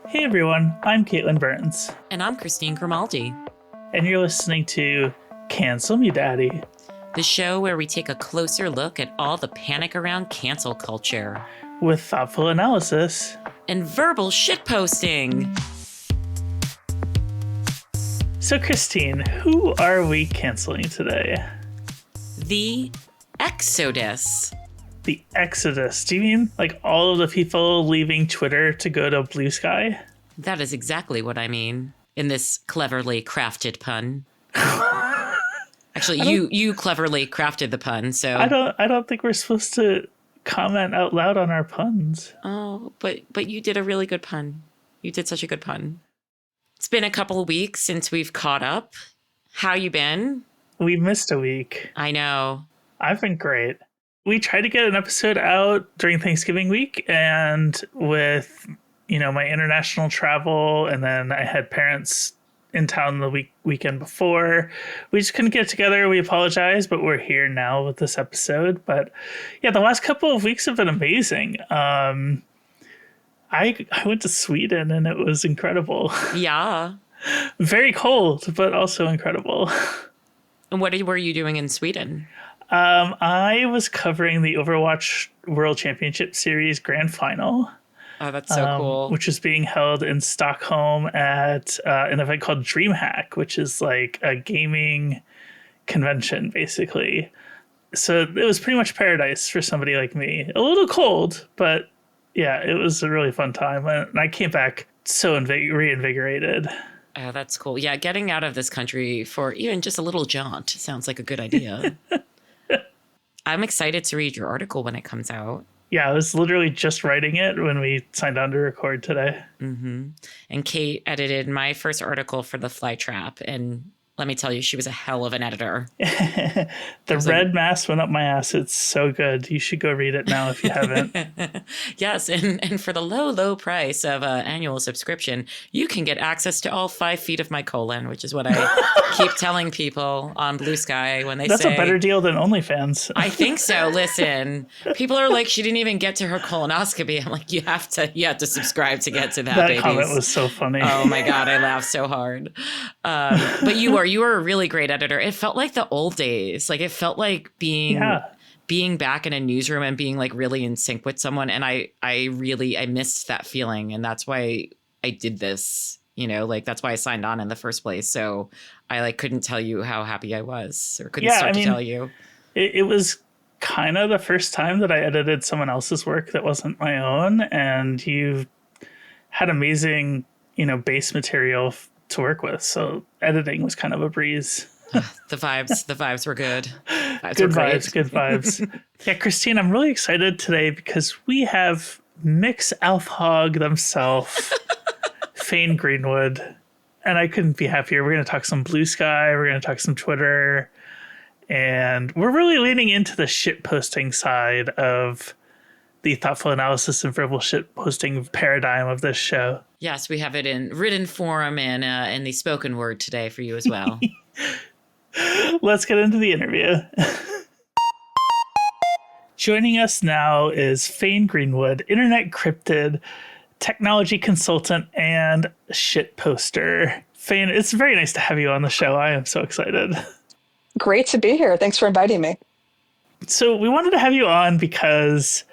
Hey everyone, I'm Caitlin Burns, And I'm Christine Grimaldi, and you're listening to Cancel Me Daddy, the show where we take a closer look at all the panic around cancel culture with thoughtful analysis and verbal shitposting. So Christine, who are we canceling today? The X-odus. The X-odus. Do you mean like all of the people leaving Twitter to go to Bluesky? That is exactly what I mean in this cleverly crafted pun. Actually, you cleverly crafted the pun, so I don't think we're supposed to comment out loud on our puns. Oh, but you did a really good pun. You did such a good pun. It's been a couple of weeks since we've caught up. How you been? We missed a week. I know. I've been great. We tried to get an episode out during Thanksgiving week, and with, my international travel, and then I had parents in town the weekend before, we just couldn't get together. We apologize, but we're here now with this episode. But yeah, the last couple of weeks have been amazing. I went to Sweden and it was incredible. Yeah. Very cold, but also incredible. And what were you doing in Sweden? I was covering the Overwatch World Championship Series Grand Final. Oh, that's so cool. Which is being held in Stockholm at an event called DreamHack, which is like a gaming convention, basically. So it was pretty much paradise for somebody like me. A little cold, but yeah, it was a really fun time. And I came back so reinvigorated. Oh, that's cool. Yeah, getting out of this country for even just a little jaunt sounds like a good idea. I'm excited to read your article when it comes out. Yeah, I was literally just writing it when we signed on to record today. Mm-hmm. And Kate edited my first article for The Fly Trap, and let me tell you, she was a hell of an editor. The red mass went up my ass. It's so good. You should go read it now if you haven't. Yes, and for the low price of an annual subscription, you can get access to all 5 feet of my colon, which is what I keep telling people on Bluesky when That's say... a better deal than OnlyFans. I think so. Listen, people are like, she didn't even get to her colonoscopy. I'm like, you have to subscribe to get to that, That babies. comment was so funny. Oh my God, I laughed so hard. But you were a really great editor. It felt like the old days. Like it felt like being back in a newsroom and being like really in sync with someone. And I missed that feeling. And that's why I did this, that's why I signed on in the first place. So I couldn't tell you how happy I was or couldn't start to tell you. It was kind of the first time that I edited someone else's work that wasn't my own. And you had amazing, base material to work with. So editing was kind of a breeze. The vibes were good. Good vibes. Yeah, Christine, I'm really excited today because we have Mix Alf Hog themselves, Faine Greenwood, and I couldn't be happier. We're going to talk some Bluesky, we're going to talk some Twitter, and we're really leaning into the shitposting side of the thoughtful analysis and verbal shitposting paradigm of this show. Yes, we have it in written form and in the spoken word today for you as well. Let's get into the interview. Joining us now is Faine Greenwood, internet cryptid, technology consultant, and shitposter. Faine, it's very nice to have you on the show. I am so excited. Great to be here. Thanks for inviting me. So we wanted to have you on because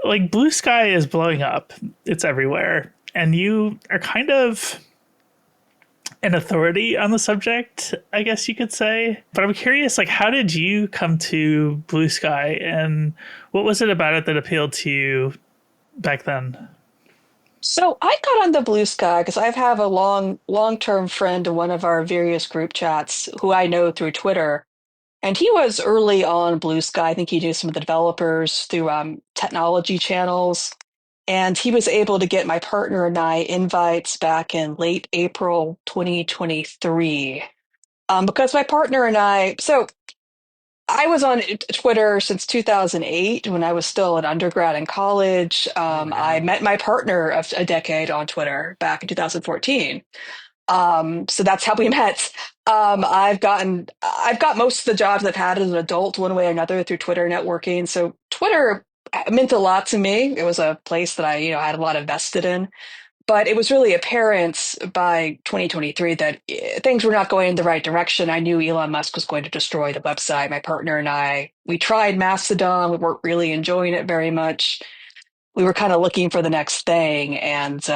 Bluesky is blowing up. It's everywhere. And you are kind of an authority on the subject, I guess you could say. But I'm curious, how did you come to Bluesky, and what was it about it that appealed to you back then? So I got on the Bluesky because I have a long-term friend in one of our various group chats who I know through Twitter. And he was early on Bluesky. I think he knew some of the developers through technology channels. And he was able to get my partner and I invites back in late April 2023. Because my partner and so I was on Twitter since 2008 when I was still an undergrad in college. I met my partner of a decade on Twitter back in 2014. So that's how we met. I've got most of the jobs I've had as an adult one way or another through Twitter networking. So Twitter meant a lot to me. It was a place that I, had a lot invested in. But it was really apparent by 2023 that things were not going in the right direction. I knew Elon Musk was going to destroy the website. My partner and I, we tried Mastodon. We weren't really enjoying it very much. We were kind of looking for the next thing. And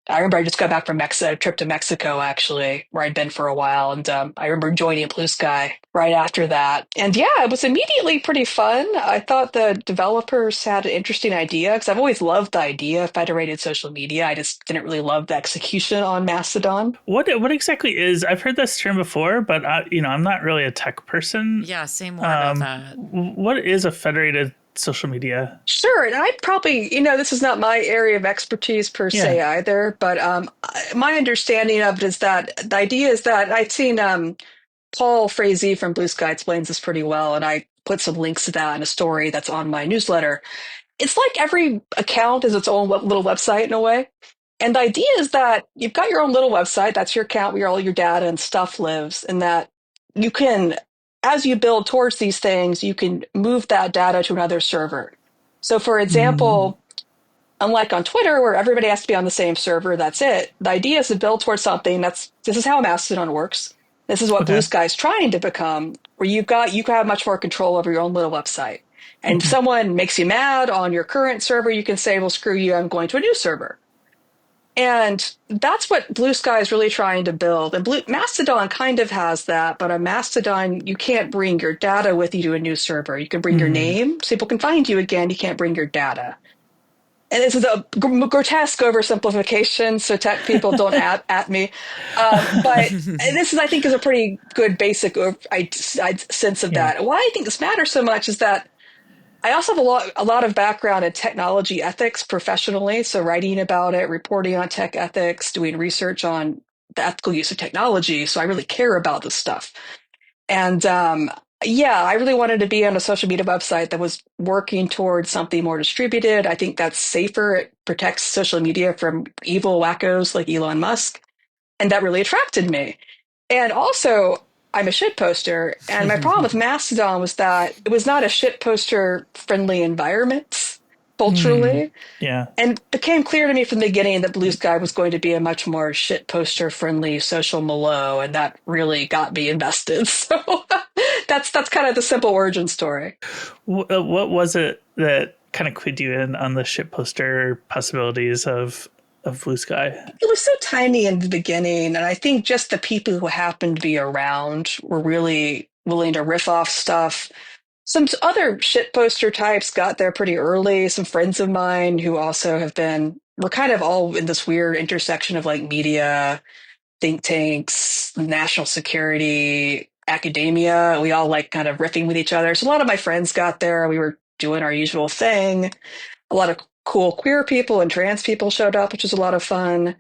I remember I just got back from Mexico, a trip to Mexico, actually, where I'd been for a while. And I remember joining Bluesky right after that. And yeah, it was immediately pretty fun. I thought the developers had an interesting idea because I've always loved the idea of federated social media. I just didn't really love the execution on Mastodon. What exactly is? I've heard this term before, but I'm not really a tech person. Yeah, say more about that. What is a federated social media? Sure. And I probably, this is not my area of expertise per se either, but my understanding of it is that the idea is that I've seen Paul Frazee from Bluesky explains this pretty well, and I put some links to that in a story that's on my newsletter. It's like every account is its own little website in a way. And the idea is that you've got your own little website, that's your account where all your data and stuff lives, and that you can, as you build towards these things, you can move that data to another server. So, for example, unlike on Twitter, where everybody has to be on the same server, that's it. The idea is to build towards something this is how Mastodon works. This is what Bluesky is trying to become, where you can have much more control over your own little website. And if someone makes you mad on your current server, you can say, well, screw you, I'm going to a new server. And that's what Bluesky is really trying to build. And Mastodon kind of has that, but on Mastodon, you can't bring your data with you to a new server. You can bring your name, so people can find you again. You can't bring your data. And this is a grotesque oversimplification, so tech people don't at me. But this is, I think, is a pretty good basic sense of that. Why I think this matters so much is that I also have a lot of background in technology ethics professionally, so writing about it, reporting on tech ethics, doing research on the ethical use of technology. So I really care about this stuff. And I really wanted to be on a social media website that was working towards something more distributed. I think that's safer. It protects social media from evil wackos like Elon Musk. And that really attracted me. And also, I'm a shit poster, and my problem with Mastodon was that it was not a shit poster friendly environment culturally. Yeah. And it became clear to me from the beginning that Bluesky was going to be a much more shit poster friendly social milieu, and that really got me invested. So that's kind of the simple origin story. What was it that kind of clued you in on the shit poster possibilities of Bluesky? It was so tiny in the beginning, and I think just the people who happened to be around were really willing to riff off stuff. Some other shit poster types got there pretty early. Some friends of mine who also we're kind of all in this weird intersection of like media, think tanks, national security, academia. We all like kind of riffing with each other. So a lot of my friends got there. We were doing our usual thing. A lot of cool queer people and trans people showed up, which was a lot of fun.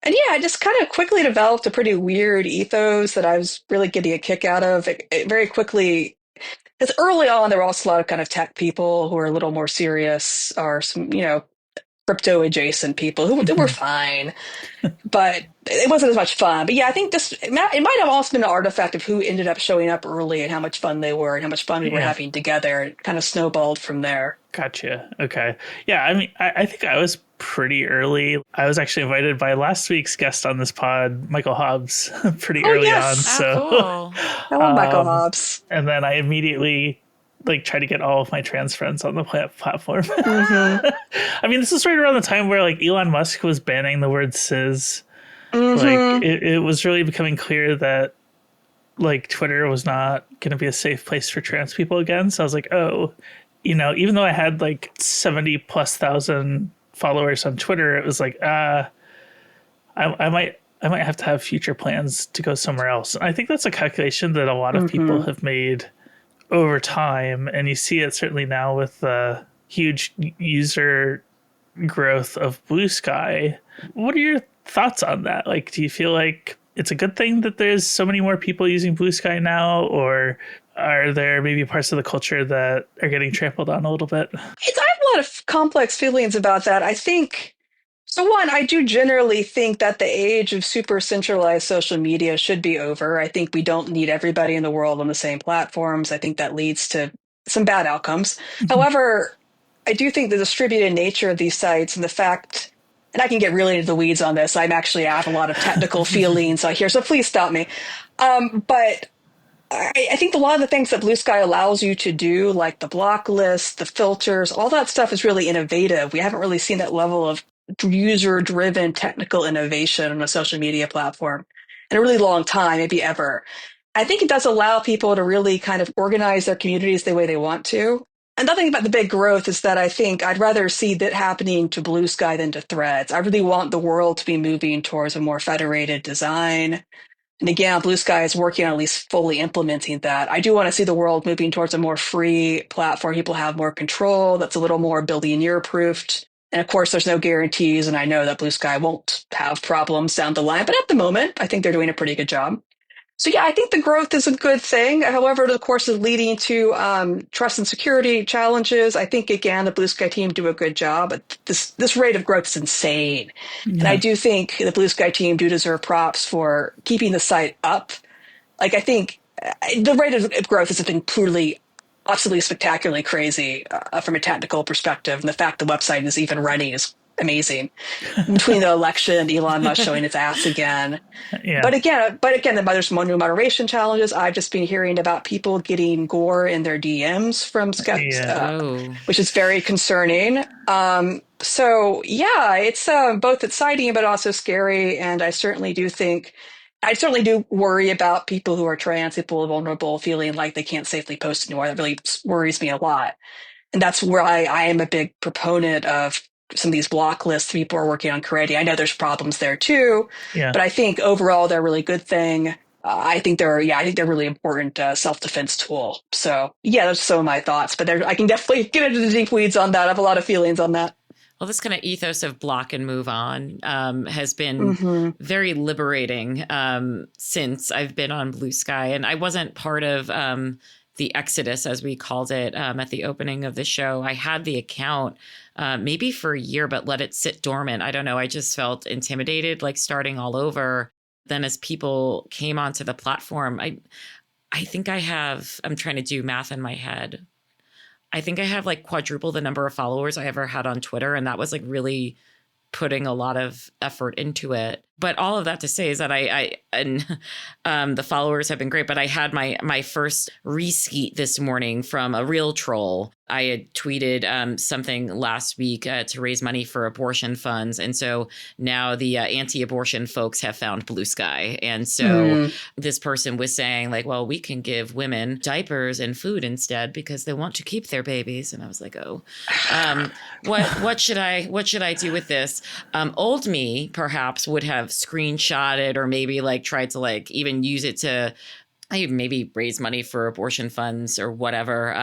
And yeah, I just kind of quickly developed a pretty weird ethos that I was really getting a kick out of. It very quickly, because early on, there were also a lot of kind of tech people who were a little more serious, or some, crypto adjacent people who were fine, but it wasn't as much fun. But yeah, I think it might have also been an artifact of who ended up showing up early and how much fun they were and how much fun we were having together. It kind of snowballed from there. Gotcha. Okay. Yeah. I mean, I think I was pretty early. I was actually invited by last week's guest on this pod, Michael Hobbs, pretty early on. So cool. I love Michael Hobbs. And then I immediately try to get all of my trans friends on the platform. I mean, this is right around the time where Elon Musk was banning the word cis. It was really becoming clear that Twitter was not going to be a safe place for trans people again. So I was like, oh, even though I had 70,000+ followers on Twitter, it was like, I might have to have future plans to go somewhere else. And I think that's a calculation that a lot of people have made over time. And you see it certainly now with the huge user growth of Bluesky. What are your thoughts on that? Do you feel like it's a good thing that there's so many more people using Bluesky now, or are there maybe parts of the culture that are getting trampled on a little bit? I have a lot of complex feelings about that. I think, so one, I do generally think that the age of super centralized social media should be over. I think we don't need everybody in the world on the same platforms. I think that leads to some bad outcomes. However, I do think the distributed nature of these sites and the fact and I can get really into the weeds on this. I have a lot of technical feelings here, so please stop me. But I think a lot of the things that Blue Sky allows you to do, like the block list, the filters, all that stuff is really innovative. We haven't really seen that level of user-driven technical innovation on a social media platform in a really long time, maybe ever. I think it does allow people to really kind of organize their communities the way they want to. Another thing about the big growth is that I think I'd rather see that happening to Blue Sky than to Threads. I really want the world to be moving towards a more federated design. And again, Blue Sky is working on at least fully implementing that. I do want to see the world moving towards a more free platform. People have more control. That's a little more billionaire proofed. And of course, there's no guarantees. And I know that Blue Sky won't have problems down the line. But at the moment, I think they're doing a pretty good job. So yeah, I think the growth is a good thing. However, of course, is leading to trust and security challenges. I think again, the Blue Sky team do a good job. But this rate of growth is insane, and I do think the Blue Sky team do deserve props for keeping the site up. Like I think the rate of growth has been truly, absolutely spectacularly crazy from a technical perspective, and the fact the website is even running is amazing. Between the election and Elon Musk showing its ass again. Yeah. But again, there's more new moderation challenges. I've just been hearing about people getting gore in their DMs from which is very concerning. So yeah, it's both exciting but also scary. And I certainly do worry about people who are trans, people who are vulnerable, feeling like they can't safely post anymore. That really worries me a lot. And that's where I am a big proponent of some of these block lists people are working on creating. I know there's problems there too, but I think overall they're a really good thing. I think they're really important self-defense tool. So yeah, those are some of my thoughts, but I can definitely get into the deep weeds on that. I have a lot of feelings on that. Well, this kind of ethos of block and move on has been very liberating since I've been on Blue Sky. And I wasn't part of the X-odus, as we called it at the opening of the show. I had the account maybe for a year, but let it sit dormant. I don't know. I just felt intimidated, like starting all over. Then as people came onto the platform, I think I'm trying to do math in my head. I think I have like quadruple the number of followers I ever had on Twitter. And that was like really putting a lot of effort into it. But all of that to say is that the followers have been great, but I had my first reskeet this morning from a real troll. I had tweeted something last week to raise money for abortion funds. And so now the anti-abortion folks have found Blue Sky. And so this person was saying like, well, we can give women diapers and food instead because they want to keep their babies. And I was like, oh, what should I do with this? Old me perhaps would have screenshotted or maybe like tried to like even use it to maybe raise money for abortion funds or whatever,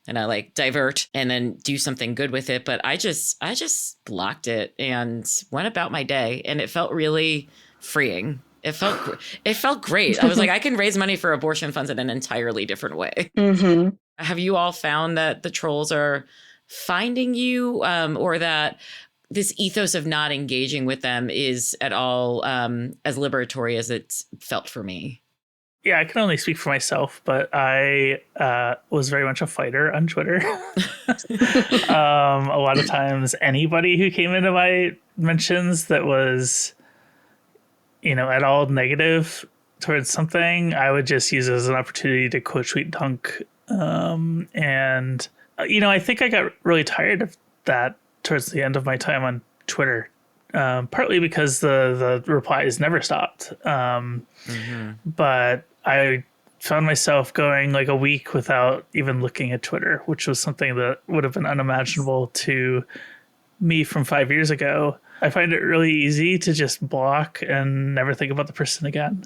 and I like divert and then do something good with it. But I just blocked it and went about my day, and it felt really freeing. It felt great. I was like, I can raise money for abortion funds in an entirely different way. Have you all found that the trolls are finding you or that this ethos of not engaging with them is at all as liberatory as it's felt for me? Yeah, I can only speak for myself, but I was very much a fighter on Twitter. A lot of times anybody who came into my mentions that was, at all negative towards something, I would just use it as an opportunity to quote tweet dunk. And I think I got really tired of that towards the end of my time on Twitter. Partly because the replies never stopped. But I found myself going like a week without even looking at Twitter, which was something that would have been unimaginable to me from 5 years ago. I find it really easy to just block and never think about the person again.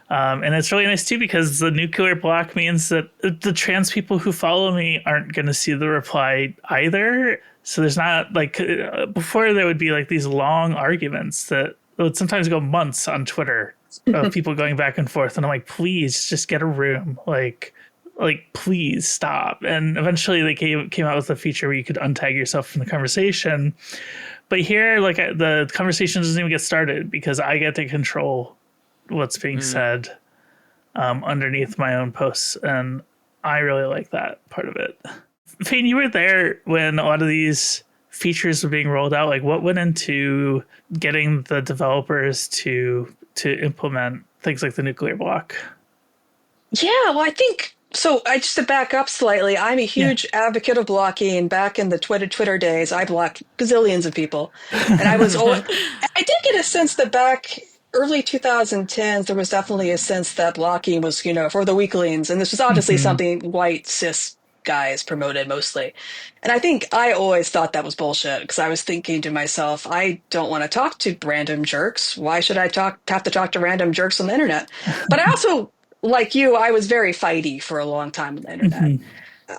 And it's really nice too, because the nuclear block means that the trans people who follow me aren't going to see the reply either. So there's not like before there would be like these long arguments that would sometimes go months on Twitter of people going back and forth. And I'm like, please just get a room. Like please stop. And eventually they came out with a feature where you could untag yourself from the conversation. But here, like the conversation doesn't even get started because I get to control what's being said underneath my own posts. And I really like that part of it. Faine, you were there when a lot of these features were being rolled out, like what went into getting the developers to implement things like the nuclear block? Yeah, well, I think so. I just to back up slightly, I'm a Yeah. huge advocate of blocking. Back in the Twitter days, I blocked gazillions of people, and I was always, I did get a sense that back early 2010s, there was definitely a sense that blocking was, for the weaklings, and this was obviously Hmm. something white cis guys promoted mostly. And I think I always thought that was bullshit because I was thinking to myself, I don't want to talk to random jerks. Why should I have to talk to random jerks on the internet? But I also, like you, I was very fighty for a long time on the internet. Hmm.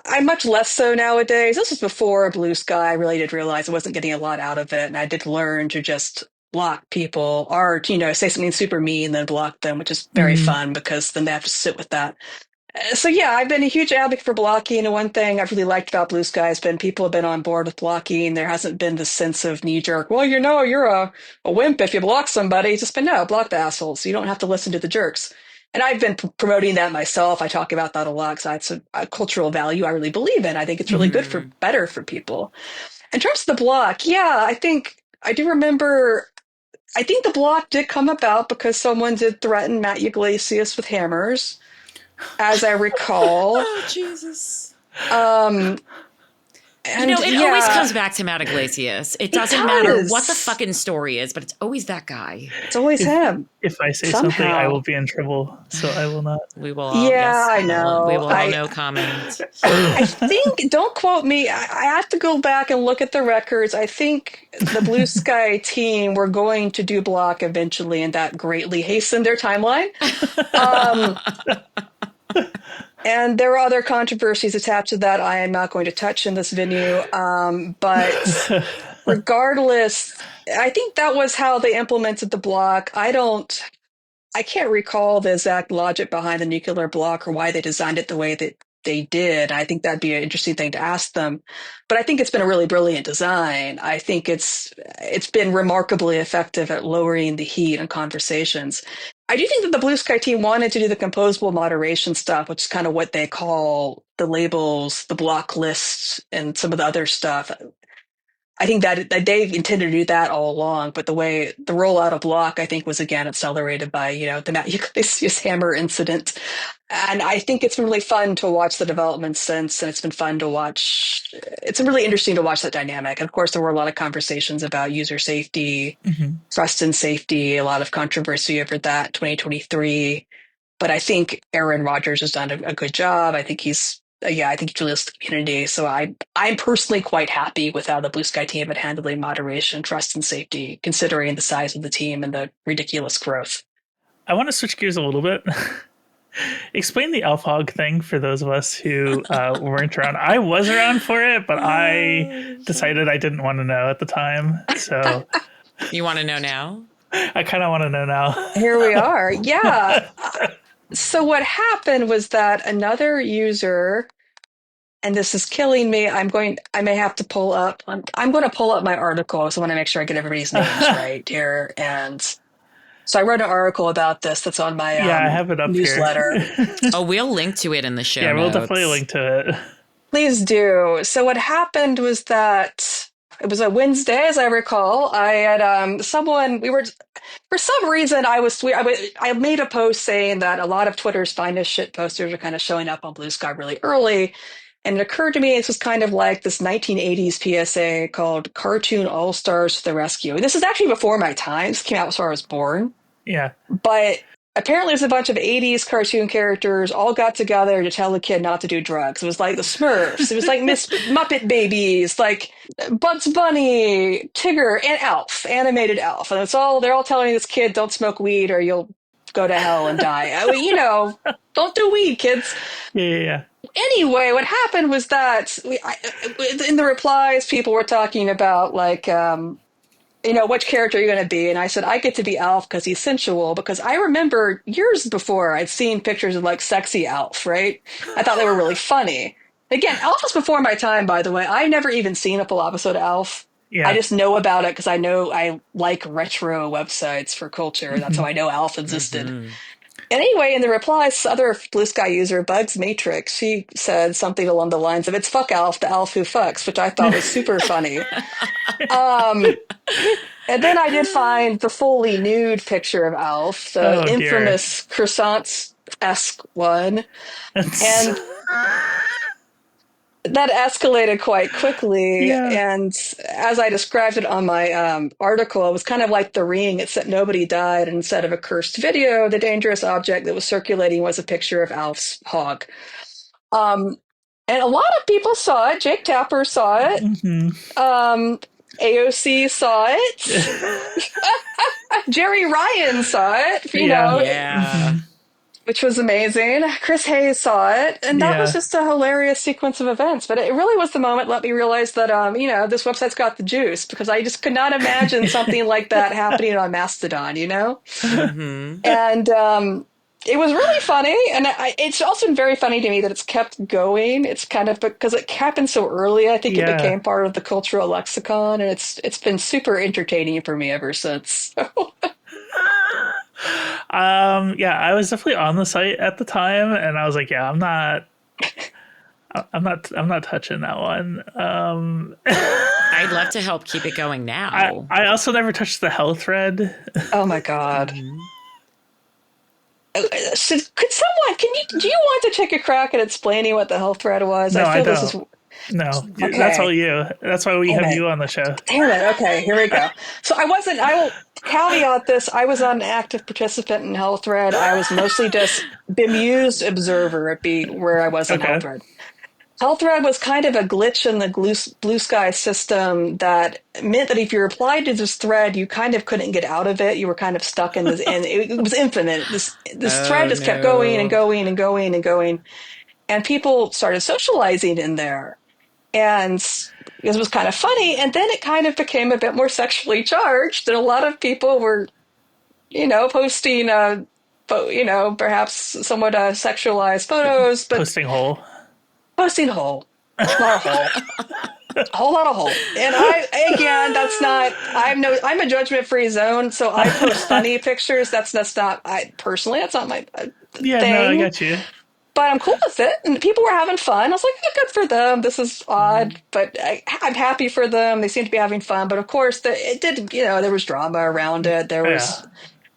I'm much less so nowadays. This was before Bluesky. I really did realize I wasn't getting a lot out of it, and I did learn to just block people or, say something super mean, then block them, which is very Hmm. fun because then they have to sit with that. So yeah, I've been a huge advocate for blocking. And one thing I've really liked about Bluesky has been people have been on board with blocking. There hasn't been this sense of knee jerk, well, you're a wimp if you block somebody. It's just been, no, block the assholes. You don't have to listen to the jerks. And I've been promoting that myself. I talk about that a lot because it's a cultural value I really believe in. I think it's really good for better for people. In terms of the block, yeah, I think I do remember. I think the block did come about because someone did threaten Matt Yglesias with hammers, as I recall. Oh, Jesus. Um, and it always comes back to Matt Yglesias. It doesn't matter what the fucking story is, but it's always that guy. It's always him. If I say Somehow. something, I will be in trouble. So I will not. We will all. Yeah, yes, I know. We will all no comment. I think, don't quote me, I have to go back and look at the records. I think the Bluesky team were going to do block eventually, and that greatly hastened their timeline. And there are other controversies attached to that I am not going to touch in this venue. But regardless, I think that was how they implemented the block. I can't recall the exact logic behind the nuclear block or why they designed it the way that they did. I think that'd be an interesting thing to ask them. But I think it's been a really brilliant design. I think it's been remarkably effective at lowering the heat in conversations. I do think that the Bluesky team wanted to do the composable moderation stuff, which is kind of what they call the labels, the block lists, and some of the other stuff. I think that they've intended to do that all along, but the rollout of block, I think, was again accelerated by, the Matt Yglesias hammer incident. And I think it's been really fun to watch the development since, and it's been really interesting to watch that dynamic. And of course, there were a lot of conversations about user safety, trust and safety, a lot of controversy over that 2023. But I think Aaron Rodgers has done a good job. I think he's really listened to the community. So I'm personally quite happy with how the Bluesky team had handling moderation, trust, and safety, considering the size of the team and the ridiculous growth. I want to switch gears a little bit. Explain the Alf Hog thing for those of us who weren't around. I was around for it, but I decided I didn't want to know at the time. So you want to know now? I kind of want to know now. Here we are. Yeah. So what happened was that another user, and this is killing me. I may have to pull up. I'm going to pull up my article. So I want to make sure I get everybody's names right here. And so I wrote an article about this that's on my I have it up newsletter. Here. Oh, we'll link to it in the show notes. We'll definitely link to it. Please do. So what happened was that it was a Wednesday, as I recall. I had for some reason, I made a post saying that a lot of Twitter's finest shit posters are kind of showing up on Bluesky really early. And it occurred to me this was kind of like this 1980s PSA called Cartoon All-Stars to the Rescue. This is actually before my time. This came out before I was born. Yeah. But apparently there's a bunch of 80s cartoon characters all got together to tell a kid not to do drugs. It was like the Smurfs. It was like Miss Muppet Babies, like Bugs Bunny, Tigger, and Alf, animated Alf. And they're all telling this kid, don't smoke weed or you'll go to hell and die. I mean, don't do weed, kids. Yeah. Anyway, what happened was that in the replies, people were talking about like, which character you're going to be. And I said, I get to be Alf because he's sensual. Because I remember years before I'd seen pictures of like sexy Alf, right? I thought they were really funny. Again, Alf was before my time, by the way. I never even seen a full episode of Alf. Yeah. I just know about it because I know I like retro websites for culture. That's how I know Alf existed. Anyway, in the replies, other Blue Sky user, Bugs Matrix, she said something along the lines of, "It's fuck Alf, the Alf who fucks," which I thought was super funny. Um, and then I did find the fully nude picture of Alf, the Oh dear. infamous croissants-esque one. And that escalated quite quickly. Yeah. And as I described it on my article, it was kind of like The Ring, except nobody died. And instead of a cursed video, the dangerous object that was circulating was a picture of Alf's hog. Um, and a lot of people saw it. Jake Tapper saw it. Hmm. AOC saw it. Jeri Ryan saw it, Yeah. Hmm. which was amazing. Chris Hayes saw it, and that was just a hilarious sequence of events. But it really was the moment let me realize that, this website's got the juice, because I just could not imagine something like that happening on Mastodon, Mm-hmm. And it was really funny, and it's also very funny to me that it's kept going. It's kind of because it happened so early. I think it Yeah. became part of the cultural lexicon, and it's been super entertaining for me ever since. Yeah, I was definitely on the site at the time, and I was like, yeah, I'm not touching that one. I'd love to help keep it going now. I also never touched the hell thread. Oh my God. Mhm. So could someone, do you want to take a crack at explaining what the health thread was? No, I this is, don't. No, Okay. that's all you. That's why we Damn have it. you on the show. Damn it. Okay, here we go. So I will caveat this. I was not an active participant in health thread. I was mostly just bemused observer at where I was in Okay. health thread. Health thread was kind of a glitch in the Blue Sky system that meant that if you replied to this thread, you kind of couldn't get out of it. You were kind of stuck in this, and it was infinite. This thread just kept going and going and going and going, and people started socializing in there, and it was kind of funny. And then it kind of became a bit more sexually charged, and a lot of people were, posting, perhaps somewhat sexualized photos, but Posting hole. posting hole. Not a hole. A whole lot of hole. And I'm a judgment free zone, so I post funny pictures. That's not my Yeah, thing. no, I got you. But I'm cool with it. And people were having fun. I was like, oh, good for them. This is odd, but I'm happy for them. They seem to be having fun. But of course, there was drama around it. There was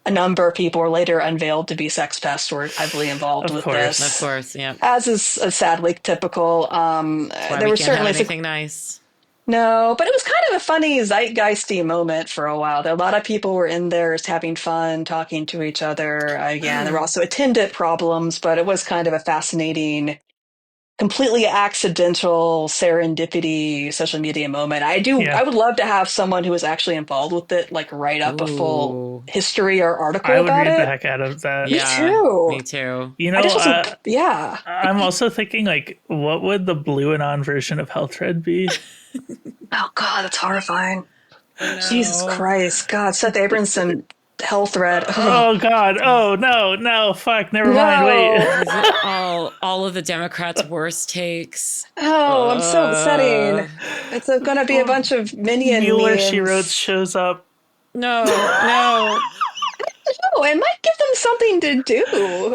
a number of people were later unveiled to be sex pests were heavily involved with this. Of course, yeah. As is sadly typical. There was certainly anything nice. No, but it was kind of a funny zeitgeisty moment for a while. A lot of people were in there just having fun, talking to each other. Again, there were also attendant problems, but it was kind of a fascinating, completely accidental serendipity social media moment. I would love to have someone who was actually involved with it, like write up a full history or article I would about read it. the heck out of that. Me too. I'm also thinking, like, what would the blue and on version of Health Thread be? Oh God, that's horrifying. Jesus Christ. God, Seth Abramson Health Thread. Oh God. Oh no, fuck, never mind, wait. Is it all of the Democrats' worst takes? Oh, I'm so upsetting. It's going to be a bunch of minion Mueller, memes. She Wrote shows up. No. No, it might give them something to do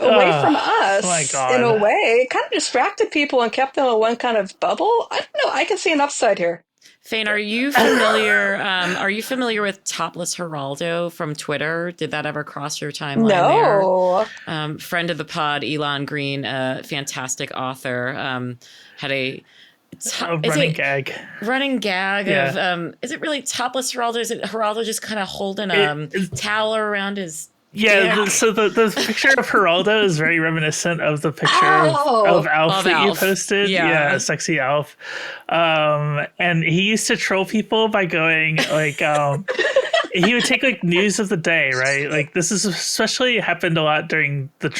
away from us. My God. In a way, it kind of distracted people and kept them in one kind of bubble. I don't know. I can see an upside here. Faine, are you familiar? Are you familiar with Topless Geraldo from Twitter? Did that ever cross your timeline? No. Friend of the pod, Elon Green, a fantastic author, had a running gag of is it really Topless Geraldo? Is it Geraldo just kind of holding a towel around his dick? So the picture of Geraldo is very reminiscent of the picture of Alf that you posted. Yeah, sexy Alf. And he used to troll people by going like he would take like news of the day, right? Like this is especially happened a lot during the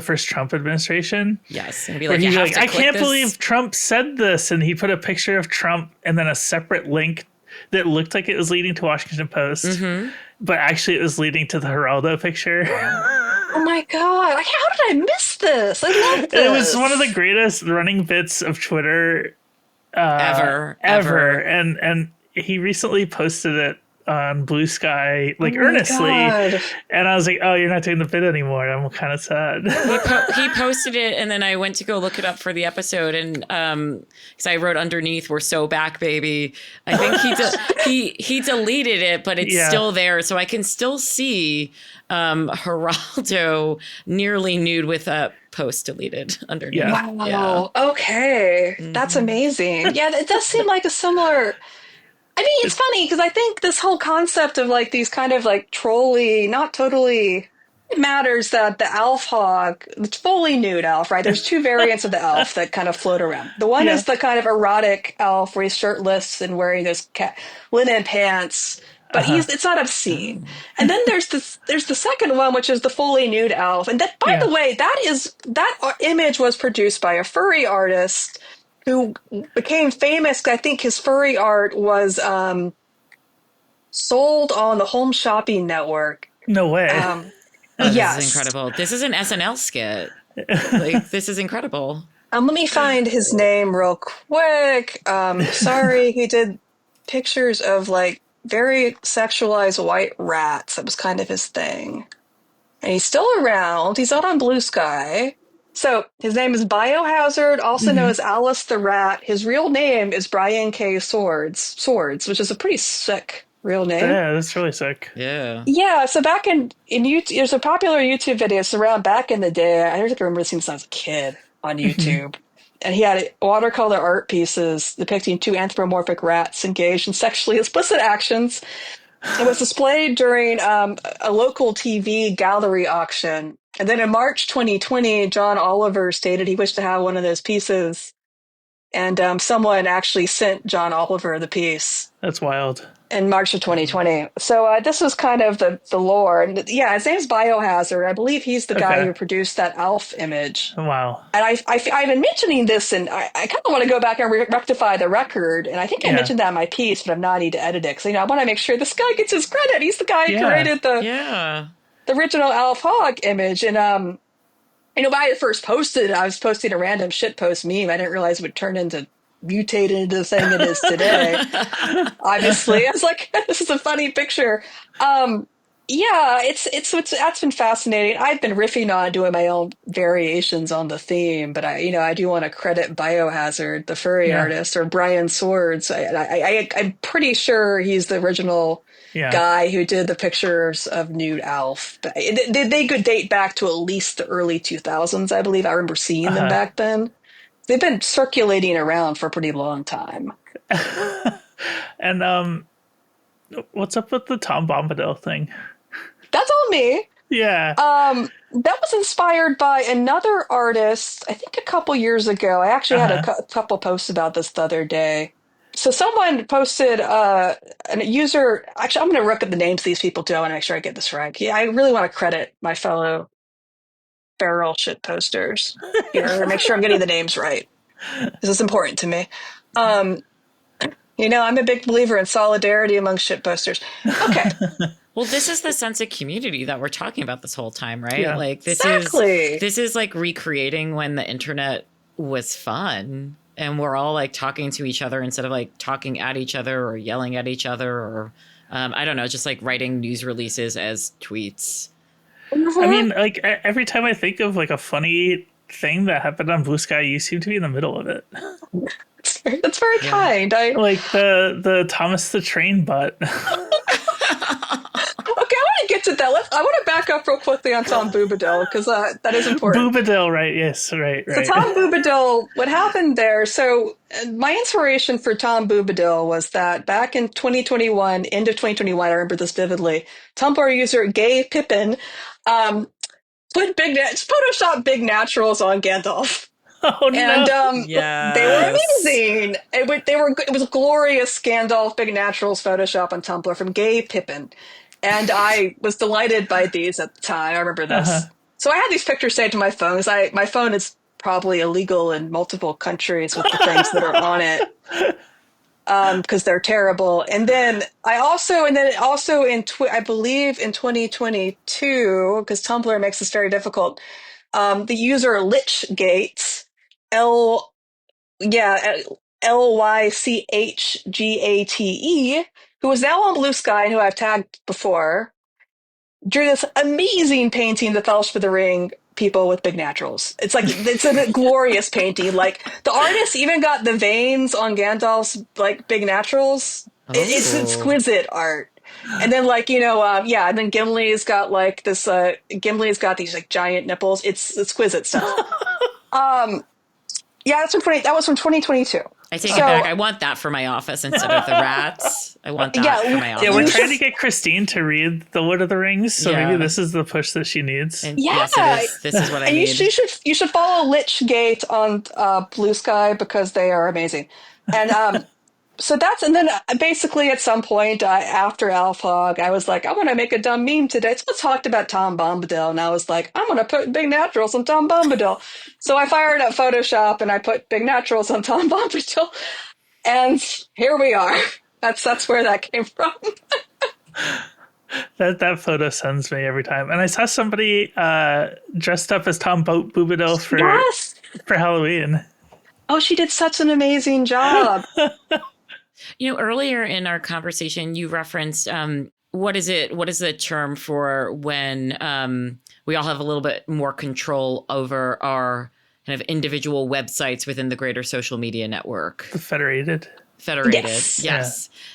first Trump administration. Yes. And be like, I can't this. believe Trump said this. And he put a picture of Trump and then a separate link that looked like it was leading to Washington Post. Mm-hmm. But actually it was leading to the Geraldo picture. Oh my God. How did I miss this? I love this. It was one of the greatest running bits of Twitter ever. And he recently posted it on Blue Sky Oh like my earnestly, God. and I was like, "Oh, you're not doing the bit anymore." I'm kind of sad. He posted it, and then I went to go look it up for the episode, and because I wrote underneath, "We're so back, baby." I think he deleted it, but it's Yeah. still there, so I can still see Geraldo nearly nude with a post deleted underneath. Yeah. Wow. Okay. That's amazing. Yeah, it does seem like a similar. I mean, it's funny because I think this whole concept of like these kind of like trolly, not totally. It matters that the Alf Hog, it's fully nude Alf, right? There's two variants of the Alf that kind of float around. The one Yeah. is the kind of erotic Alf where he's shirtless and wearing those linen pants, but it's not obscene. And then there's the second one, which is the fully nude Alf. And that, by the way, that image was produced by a furry artist who became famous. I think his furry art was sold on the Home Shopping Network. No way. Oh, this Yes. is incredible. This is an SNL skit. Like, this is incredible. Let me find his name real quick. Sorry, he did pictures of like very sexualized white rats. That was kind of his thing. And he's still around. He's not on Blue Sky. So his name is Biohazard, also known as Alice the Rat. His real name is Brian K. Swords, which is a pretty sick real name. Yeah, that's really sick. Yeah. Yeah, so back in YouTube, there's a popular YouTube video. It's around back in the day. I remember seeing this when I was a kid on YouTube. And he had watercolor art pieces depicting two anthropomorphic rats engaged in sexually explicit actions. It was displayed during a local TV gallery auction. And then in March 2020, John Oliver stated he wished to have one of those pieces. And someone actually sent John Oliver the piece. That's wild. In March of 2020. So this was kind of the lore. And yeah, his name's Biohazard. I believe he's the guy who produced that Alf image. Wow. And I've been mentioning this, and I kind of want to go back and rectify the record. And I think I mentioned that in my piece, but I'm not need to edit it. Because, I want to make sure this guy gets his credit. He's the guy who created the original Alf Hog image. And, when I first posted it, I was posting a random shitpost meme. I didn't realize it would turn into mutated into the thing it is today. Obviously, I was like, "This is a funny picture." That's been fascinating. I've been riffing on doing my own variations on the theme, but I do want to credit Biohazard, the furry artist, or Brian Swords. I'm pretty sure he's the original guy who did the pictures of nude Alf. But they could date back to at least the early 2000s, I believe. I remember seeing them back then. They've been circulating around for a pretty long time. And what's up with the Tom Bombadil thing? That's all me. Yeah. That was inspired by another artist, I think a couple years ago. I actually had a couple posts about this the other day. So someone posted a user. Actually, I'm going to look at the names of these people too. I want to make sure I get this right. Yeah, I really want to credit my fellow feral shit posters here. Make sure I'm getting the names right. This is important to me. I'm a big believer in solidarity among shit posters. Okay. Well, this is the sense of community that we're talking about this whole time, right? Yeah. Like this is like recreating when the internet was fun and we're all like talking to each other instead of like talking at each other or yelling at each other or I don't know, just like writing news releases as tweets. I mean, like every time I think of like a funny thing that happened on Blue Sky, you seem to be in the middle of it. That's very kind. Like the Thomas the Train butt. Okay, I want to get to that. I want to back up real quickly on Tom Boobadil because that is important. Boobadil, right? Yes, right. So Tom Boobadil, what happened there? So my inspiration for Tom Boobadil was that back in 2021, end of 2021, I remember this vividly. Tumblr user Gay Pippin put Photoshop big naturals on Gandalf. Oh no! And they were amazing. It was glorious Gandalf big naturals Photoshop on Tumblr from Gay Pippin. And I was delighted by these at the time. I remember this. So I had these pictures saved to my phone because my phone is probably illegal in multiple countries with the things that are on it because they're terrible. And then also I believe in 2022, because Tumblr makes this very difficult, the user Lichgates, Lychgate, who is now on Blue Sky and who I've tagged before, drew this amazing painting that Fellowship of the Ring people with big naturals. It's a glorious painting. Like the artist even got the veins on Gandalf's like big naturals. It's Oh. exquisite art. And then and then Gimli's got like this. Gimli's got these like giant nipples. It's exquisite stuff. Um, yeah, that was from 2022. I take it back. So I want that for my office instead of the rats. I want that yeah, for my Yeah, we're office. trying to get Christine to read The Lord of the Rings, so Yeah. maybe this is the push that she needs. And yeah. yes, it is. This is what I And need. you should follow Lichgate on Blue Sky because they are amazing. And so and then basically at some point after Alf Hog, I was like, I want to make a dumb meme today. Someone talked about Tom Bombadil, and I was like, I'm going to put big naturals on Tom Bombadil. So I fired up Photoshop and I put big naturals on Tom Bombadil, and here we are. That's where that came from. That photo sends me every time. And I saw somebody dressed up as Tom Boobadil Yes. for Halloween. Oh, she did such an amazing job. Earlier in our conversation, you referenced what is the term for when we all have a little bit more control over our kind of individual websites within the greater social media network? Federated. Yes. Yeah.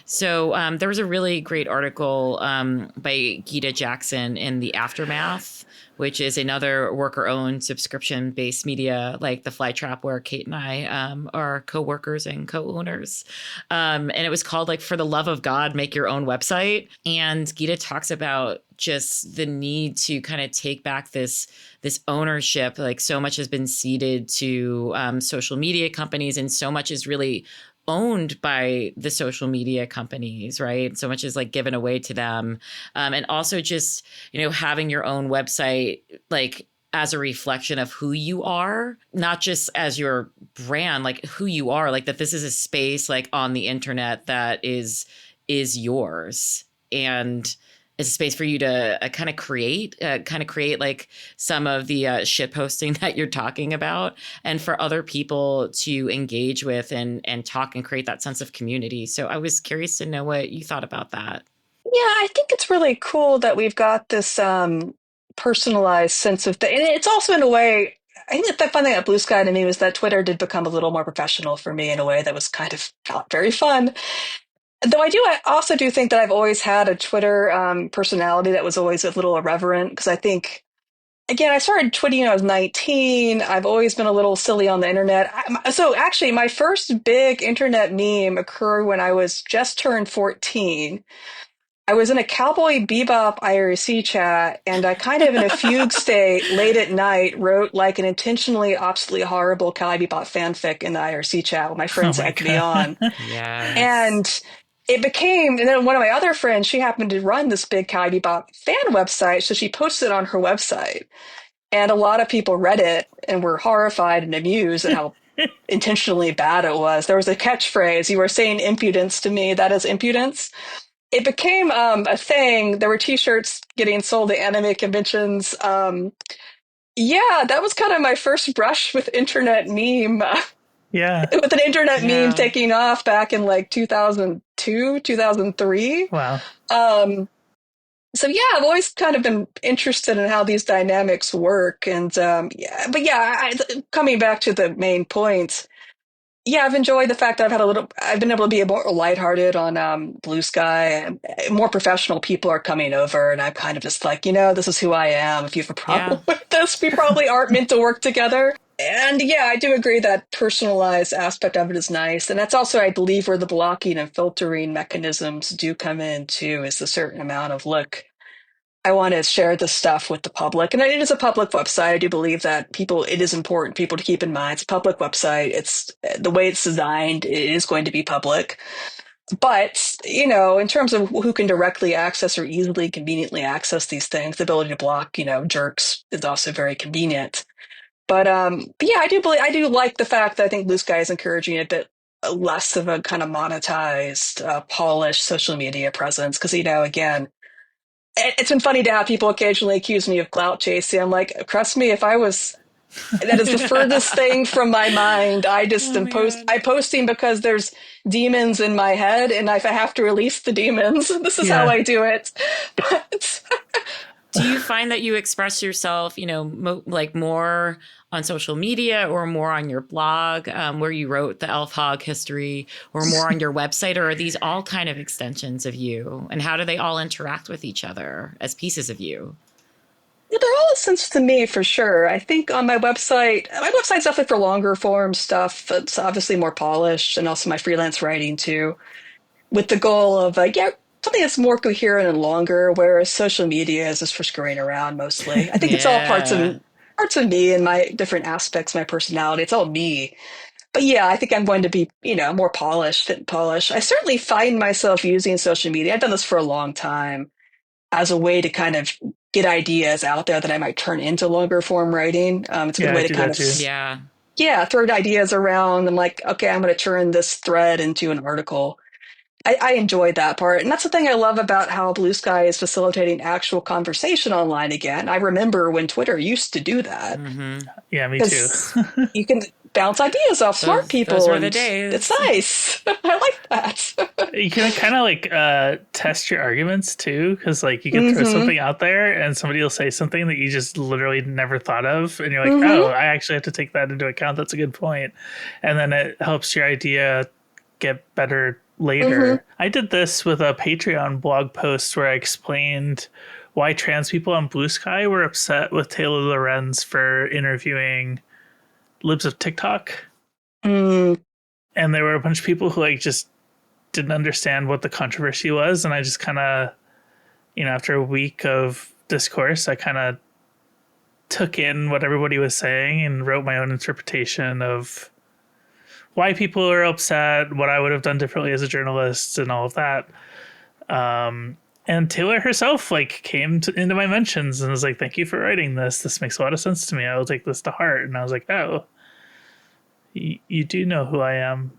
So there was a really great article by Gita Jackson in The Aftermath, which is another worker-owned subscription-based media like The Flytrap, where Kate and I are co-workers and co-owners. And it was called like For the Love of God, Make Your Own Website. And Gita talks about just the need to kind of take back this ownership. Like so much has been ceded to social media companies, and so much is really owned by the social media companies, right? So much is like given away to them. And also just, having your own website, like as a reflection of who you are, not just as your brand, like who you are, like that this is a space like on the internet that is yours. And it's a space for you to kind of create like some of the shit posting that you're talking about, and for other people to engage with and talk and create that sense of community. So I was curious to know what you thought about that. Yeah, I think it's really cool that we've got this personalized sense of and it's also in a way, I think that the fun thing at Blue Sky to me was that Twitter did become a little more professional for me in a way that was kind of not very fun. Though I also do think that I've always had a Twitter personality that was always a little irreverent, because I think, again, I started tweeting when I was 19. I've always been a little silly on the internet. So actually, my first big internet meme occurred when I was just turned 14. I was in a Cowboy Bebop IRC chat, and I kind of in a fugue state late at night wrote like an intentionally obscenely horrible Cowboy Bebop fanfic in the IRC chat with my friends egged me on. Yes. And and then one of my other friends, she happened to run this big Cowboy Bebop fan website, so she posted it on her website. And a lot of people read it and were horrified and amused at how intentionally bad it was. There was a catchphrase, you were saying impudence to me, that is impudence. It became a thing. There were t-shirts getting sold at anime conventions. Yeah, that was kind of my first brush with internet meme. Yeah. With an internet meme taking off back in like 2002, 2003. Wow. So yeah, I've always kind of been interested in how these dynamics work. And coming back to the main points, yeah, I've enjoyed the fact that I've been able to be more lighthearted on Blue Sky, and more professional people are coming over, and I'm kind of just like, this is who I am. If you have a problem with this, we probably aren't meant to work together. And yeah, I do agree that personalized aspect of it is nice. And that's also, I believe, where the blocking and filtering mechanisms do come in too, is a certain amount of, look, I want to share this stuff with the public. And it is a public website. I do believe that it is important people to keep in mind. It's a public website. It's the way it's designed, it is going to be public. But, in terms of who can directly access or easily, conveniently access these things, the ability to block, jerks is also very convenient. But yeah, I do like the fact that I think Blue Sky is encouraging a bit less of a kind of monetized, polished social media presence. Because, again, it's been funny to have people occasionally accuse me of clout chasing. I'm like, trust me, if I was That is the furthest thing from my mind. I just Oh am my God. I'm posting because there's demons in my head, and if I have to release the demons, this is how Yeah. I do it. But Do you find that you express yourself, like more on social media or more on your blog, where you wrote the Alf Hog history, or more on your website, or are these all kind of extensions of you? And how do they all interact with each other as pieces of you? they're all a sense to me for sure. I think on my website's definitely for longer form stuff. It's obviously more polished, and also my freelance writing too, with the goal of something that's more coherent and longer. Whereas social media is just for screwing around mostly. I think it's all Yeah. parts of me and my different aspects, of my personality. It's all me. But yeah, I think I'm going to be, more polished, fit and polished. I certainly find myself using social media. I've done this for a long time as a way to kind of get ideas out there that I might turn into longer form writing. It's a good Yeah, I way to do kind that of, too. Yeah. yeah, throw ideas around. I'm like, okay, I'm going to turn this thread into an article. I enjoyed that part. And that's the thing I love about how Bluesky is facilitating actual conversation online again. I remember when Twitter used to do that Mm-hmm. Yeah, me too. because you can bounce ideas off smart Those people, were the and it's days. nice. I like that. You can kind of like test your arguments too, because like you could throw hmm something out there and somebody will say something that you just literally never thought of, and you're like, oh, hmm I actually have to take that into account. That's a good point, and then it helps your idea get better hmm later. I did this with a Patreon blog post where I explained why trans people on Blue Sky were upset with Taylor Lorenz for interviewing libs of TikTok, mm and there were a bunch of people who like just didn't understand what the controversy was, and I just kind of, after a week of discourse, I kind of took in what everybody was saying and wrote my own interpretation of why people are upset, what I would have done differently as a journalist, and all of that. And Taylor herself like into my mentions and was like, "Thank you for writing this. This makes a lot of sense to me. I will take this to heart." And I was like, "Oh, you do know who I am."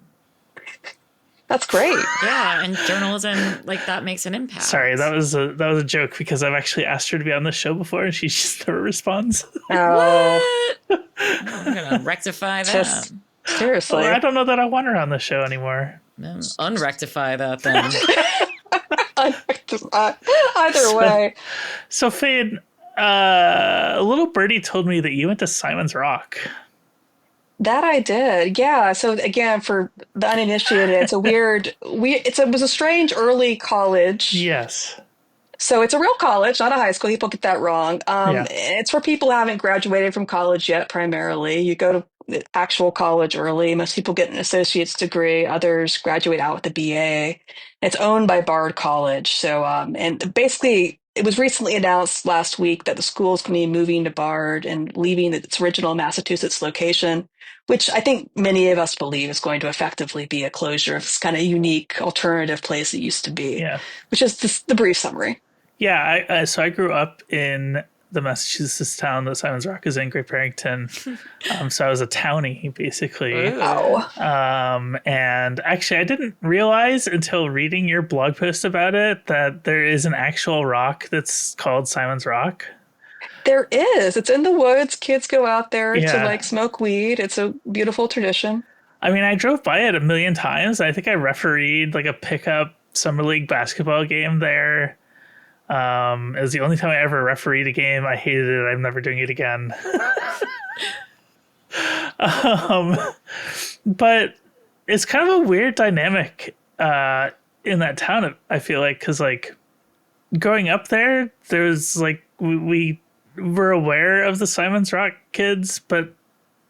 That's great. Yeah. And journalism like that makes an impact. Sorry, that was a joke because I've actually asked her to be on the show before and she just never responds. Oh, What? I'm going to rectify that. just seriously. Well, I don't know that I want her on the show anymore. Unrectify that then. Either way. So Faine, a little birdie told me that you went to Simon's Rock. That I did. Yeah. So again, for the uninitiated, it's a it was a strange early college. Yes. So it's a real college, not a high school. People get that wrong. Yeah. It's for people who haven't graduated from college yet, primarily. You go to the actual college early. Most people get an associate's degree. Others graduate out with a BA. It's owned by Bard College. So, and basically, it was recently announced last week that the school is going to be moving to Bard and leaving its original Massachusetts location, which I think many of us believe is going to effectively be a closure of this kind of unique alternative place it used to be, Yeah. which is the brief summary. Yeah. So I grew up in the Massachusetts town that Simon's Rock is in, Great Barrington. So I was a townie, basically. Ooh. Oh. And actually, I didn't realize until reading your blog post about it that there is an actual rock that's called Simon's Rock. There is. It's in the woods. Kids go out there to Yeah. like smoke weed. It's a beautiful tradition. I mean, I drove by it a million times. I think I refereed like a pickup summer league basketball game there. It was the only time I ever refereed a game. I hated it. I'm never doing it again. um, but it's kind of a weird dynamic in that town. I feel like because like growing up there, there's like we were aware of the Simon's Rock kids, but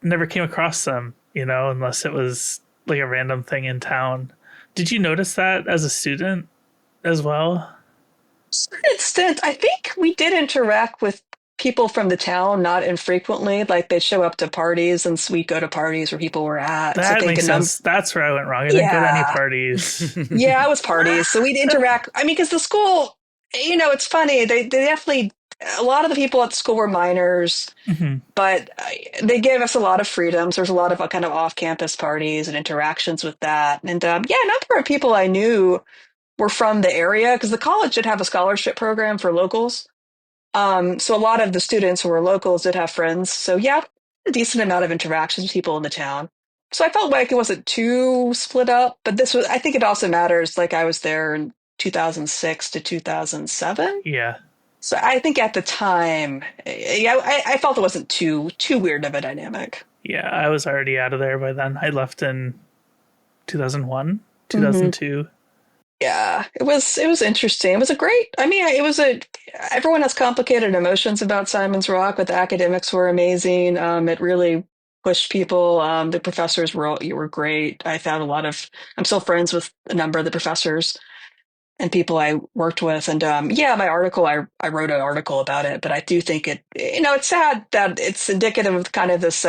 never came across them. Unless it was like a random thing in town. Did you notice that as a student as well? To an extent, I think we did interact with people from the town not infrequently. Like they'd show up to parties, and so we'd go to parties where people were at. So I That think makes sense. That's where I went wrong. I didn't go to any yeah, parties. yeah, it was parties. So we'd interact. I mean, because the school, it's funny. They definitely, a lot of the people at the school were minors, Mhm. but they gave us a lot of freedoms. There's a lot of kind of off-campus parties and interactions with that. And yeah, a number of people I knew were from the area because the college did have a scholarship program for locals. So a lot of the students who were locals did have friends. So yeah, a decent amount of interactions with people in the town. So I felt like it wasn't too split up, but this was, I think it also matters. Like I was there in 2006 to 2007. Yeah. So I think at the time, yeah, I felt it wasn't too weird of a dynamic. Yeah, I was already out of there by then. I left in 2001, Hmm. 2002. Yeah, it was interesting. It was a great. I mean, it was a. Everyone has complicated emotions about Simon's Rock, but the academics were amazing. It really pushed people. The professors were great. I found a lot of. I'm still friends with a number of the professors and people I worked with. And yeah, my article, I wrote an article about it, but I do think it's sad that it's indicative of kind of this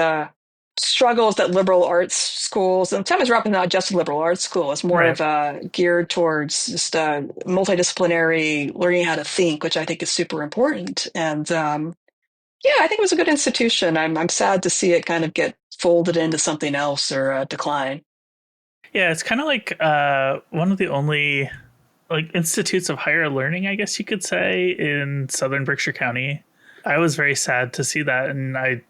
struggles that liberal arts schools, and Simon's Rock is not just a liberal arts school, it's more Right. of geared towards just multidisciplinary learning how to think, which I think is super important. And yeah, I think it was a good institution. I'm sad to see it kind of get folded into something else or decline. Yeah, it's kind of like one of the only like institutes of higher learning, I guess you could say, in southern Berkshire County. I was very sad to see that, and I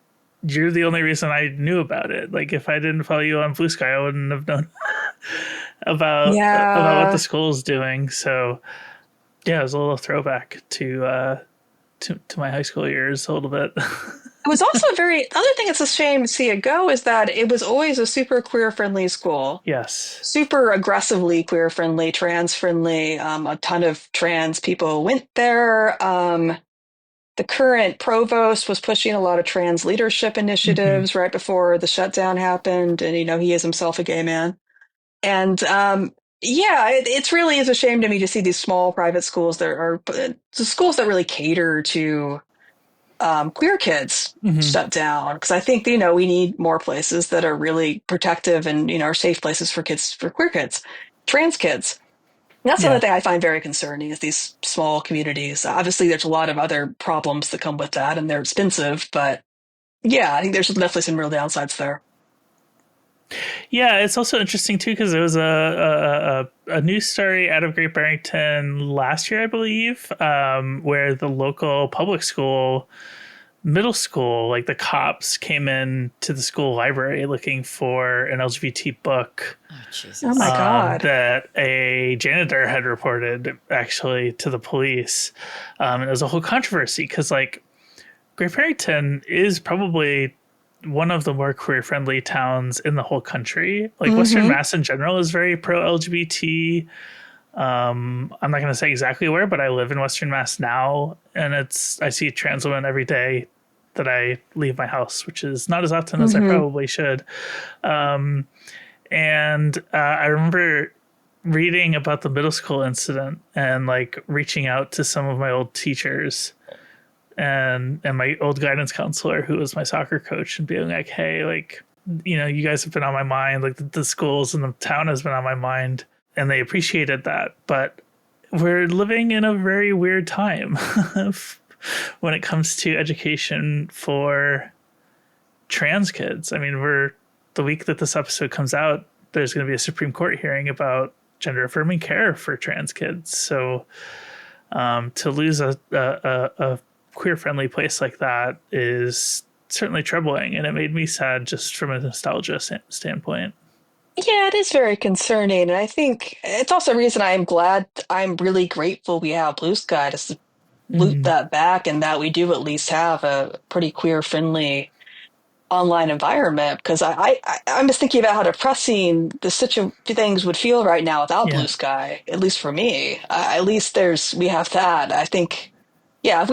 you're the only reason I knew about it. Like if I didn't follow you on Blue Sky, I wouldn't have known about what the Yeah. school's doing. So yeah, it was a little throwback to my high school years a little bit. It was also very, the other thing it's a shame to see it go is that it was always a super queer friendly school, Yes. super aggressively queer friendly, trans friendly. A ton of trans people went there. The current provost was pushing a lot of trans leadership Hmm. initiatives right before the shutdown happened. And, he is himself a gay man. And yeah, it's really is a shame to me to see these small private schools that are the schools that really cater to queer kids Hmm. shut down because I think we need more places that are really protective and are safe places for kids, for queer kids, trans kids. And that's another Yeah. thing I find very concerning is these small communities. Obviously, there's a lot of other problems that come with that, and they're expensive. But yeah, I think there's definitely some real downsides there. Yeah, it's also interesting too because there was a news story out of Great Barrington last year, I believe, where the local public school, middle school, like the cops came in to the school library looking for an LGBT book Oh, Oh my Jesus. God. that a janitor had reported actually to the police, and it was a whole controversy because like Great Barrington is probably one of the more queer friendly towns in the whole country. Like Western Mm-hmm. Mass in general is very pro LGBT. I'm not going to say exactly where, but I live in Western Mass now, and I see trans women every day that I leave my house, which is not as often as I Mm-hmm. probably should. And I remember reading about the middle school incident and like reaching out to some of my old teachers and my old guidance counselor who was my soccer coach and being like, hey, like, you guys have been on my mind, like the schools and the town has been on my mind, and they appreciated that, but we're living in a very weird time when it comes to education for trans kids. I mean, we're the week that this episode comes out, there's going to be a Supreme Court hearing about gender affirming care for trans kids. So to lose a queer friendly place like that is certainly troubling, and it made me sad just from a nostalgia standpoint. Yeah, it is very concerning. And I think it's also a reason I'm really grateful we have Blue Sky to loop Mm, that back and that we do at least have a pretty queer friendly online environment because I'm just thinking about how depressing the things would feel right now without Blue yeah. Sky. At least for me, at least we have that. I think, yeah, if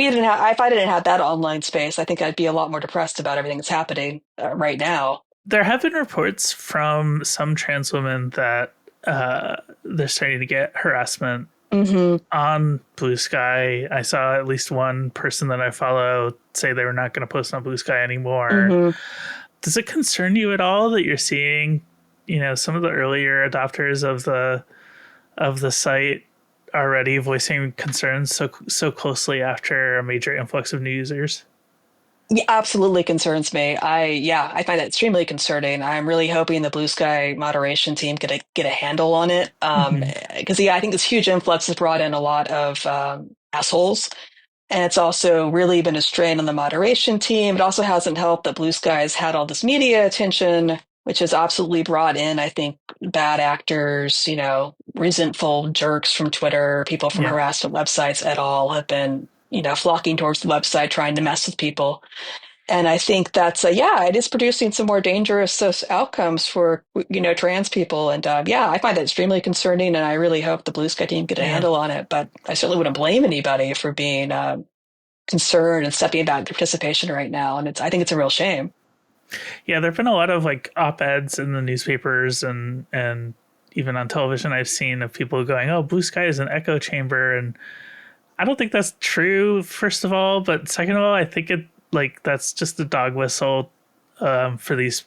I didn't have that online space, I think I'd be a lot more depressed about everything that's happening right now. There have been reports from some trans women that they're starting to get harassment Hmm. on Blue Sky. I saw at least one person that I follow say they were not going to post on Blue Sky anymore. Hmm. Does it concern you at all that you're seeing, some of the earlier adopters of the site already voicing concerns so closely after a major influx of new users? Yeah, absolutely concerns me. I find that extremely concerning. I'm really hoping the Blue Sky moderation team get a handle on it. Hmm. Because yeah, I think this huge influx has brought in a lot of assholes And it's also really been a strain on the moderation team. It also hasn't helped that Bluesky's had all this media attention, which has absolutely brought in, I think, bad actors, resentful jerks from Twitter, people from Yeah. harassment websites et al. Have been, flocking towards the website, trying to mess with people. And I think that's, it is producing some more dangerous outcomes for, trans people. And I find that extremely concerning. And I really hope the Bluesky team get a Yeah. handle on it. But I certainly wouldn't blame anybody for being concerned and stepping back their participation right now. And I think it's a real shame. Yeah, there have been a lot of like op-eds in the newspapers and even on television I've seen of people going, "Oh, Bluesky is an echo chamber," and I don't think that's true. First of all, but second of all, I think that's just a dog whistle for these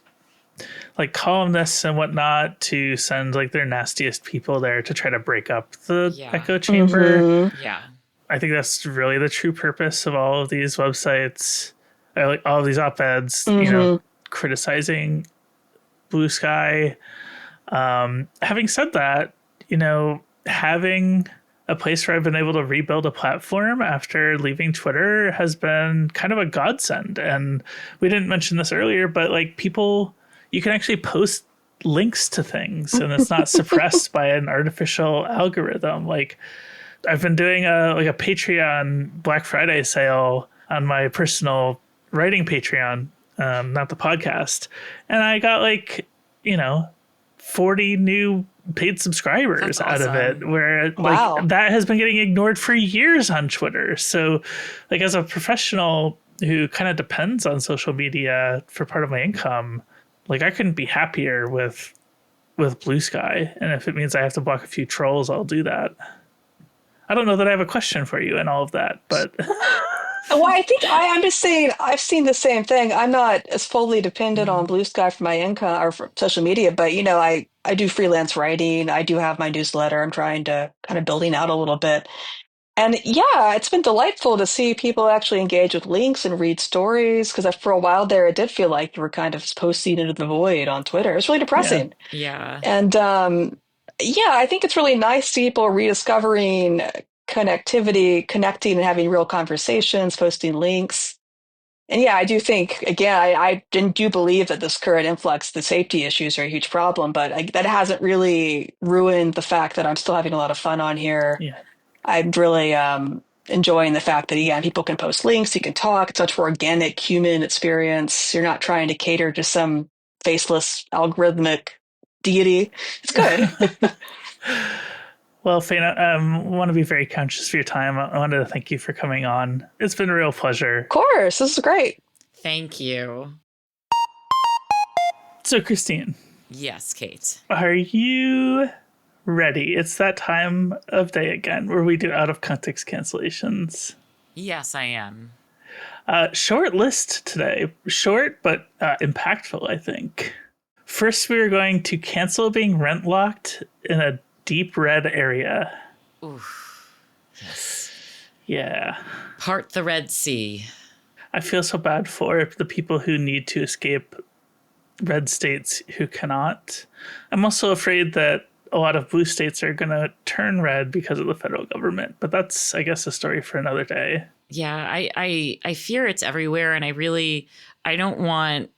like columnists and whatnot to send like their nastiest people there to try to break up the echo chamber. Mm-hmm. Yeah. I think that's really the true purpose of all of these websites, like all of these op-eds, criticizing Bluesky. Having said that, having a place where I've been able to rebuild a platform after leaving Twitter has been kind of a godsend. And we didn't mention this earlier, but like people, you can actually post links to things and it's not suppressed by an artificial algorithm. Like I've been doing a Patreon Black Friday sale on my personal writing Patreon, not the podcast. And I got 40 new paid subscribers out of it, where that has been getting ignored for years on Twitter. So like as a professional who kind of depends on social media for part of my income, like I couldn't be happier with Bluesky. And if it means I have to block a few trolls, I'll do that. I don't know that I have a question for you and all of that, but well, I think I'm just saying I've seen the same thing. I'm not as fully dependent on Bluesky for my income or for social media, but I do freelance writing. I do have my newsletter. I'm trying to kind of building out a little bit. And it's been delightful to see people actually engage with links and read stories, because for a while there, it did feel like you were kind of posting into the void on Twitter. It's really depressing. Yeah. And I think it's really nice to see people rediscovering connectivity, connecting and having real conversations, posting links. And I do think, again, I do believe that this current influx, the safety issues are a huge problem, but that hasn't really ruined the fact that I'm still having a lot of fun on here. yeah. I'm really enjoying the fact that, people can post links, you can talk. It's much more organic human experience. You're not trying to cater to some faceless algorithmic deity. It's good. Well, Faine, I want to be very conscious of your time. I wanted to thank you for coming on. It's been a real pleasure. Of course. This is great. Thank you. So, Christine. Yes, Kate. Are you ready? It's that time of day again where we do out of context cancellations. Yes, I am. Short list today. Short, but impactful, I think. First, we are going to cancel being rent locked in a deep red area. Oof. Yes. Yeah. Part the Red Sea. I feel so bad for the people who need to escape red states who cannot. I'm also afraid that a lot of blue states are going to turn red because of the federal government, but that's, I guess, a story for another day. Yeah, I fear it's everywhere, and I don't want.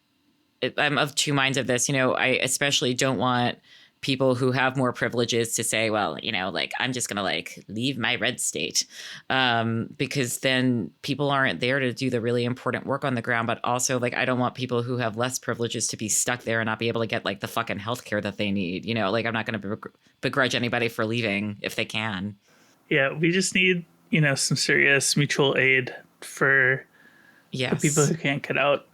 I'm of two minds of this. I especially don't want people who have more privileges to say, well, I'm just going to leave my red state, because then people aren't there to do the really important work on the ground. But also, I don't want people who have less privileges to be stuck there and not be able to get the fucking healthcare that they need. I'm not going to begrudge anybody for leaving if they can. Yeah, we just need, some serious mutual aid for the people who can't get out.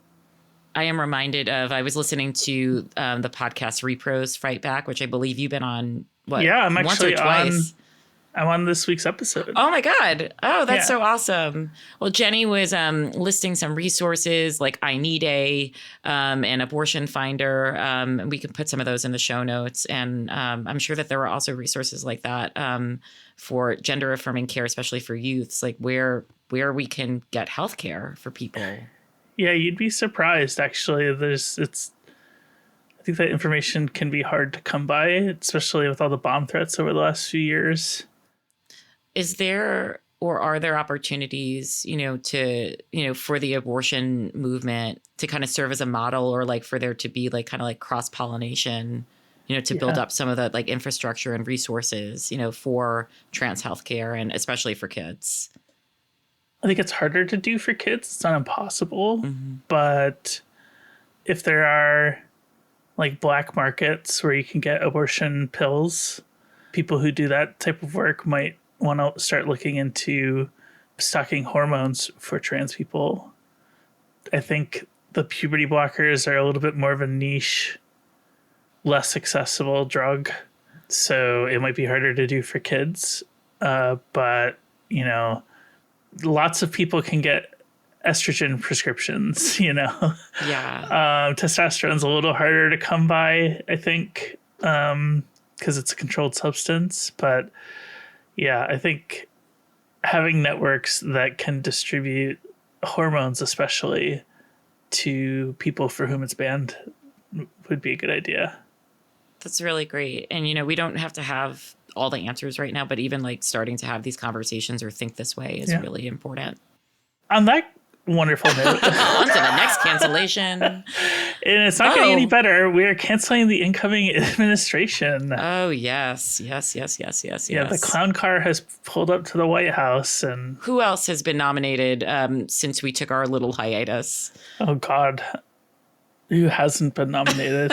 I am reminded of, I was listening to the podcast Repros Fight Back, which I believe you've been on, I'm once or actually twice? I'm on this week's episode. Oh my God. Oh, that's so awesome. Well, Jenny was listing some resources like I Need an Abortion Finder. And we can put some of those in the show notes. And I'm sure that there are also resources like that for gender affirming care, especially for youths, where we can get healthcare for people. Yeah, you'd be surprised, actually. I think that information can be hard to come by, especially with all the bomb threats over the last few years. Is there or are there opportunities, for the abortion movement to kind of serve as a model, or like for there to be like kind of like cross pollination, to build up some of the like infrastructure and resources, for trans healthcare and especially for kids? I think it's harder to do for kids. It's not impossible, but if there are like black markets where you can get abortion pills, people who do that type of work might want to start looking into stocking hormones for trans people. I think the puberty blockers are a little bit more of a niche, less accessible drug. So it might be harder to do for kids. But, lots of people can get estrogen prescriptions, Yeah. Testosterone's a little harder to come by, I think, because it's a controlled substance. But yeah, I think having networks that can distribute hormones, especially to people for whom it's banned, would be a good idea. That's really great. And, we don't have to have all the answers right now, but even like starting to have these conversations or think this way is really important. On that wonderful note. On to the next cancellation. And it's not getting any better. We are canceling the incoming administration. Oh, yes. Yeah, the clown car has pulled up to the White House. And who else has been nominated since we took our little hiatus? Oh, God. Who hasn't been nominated?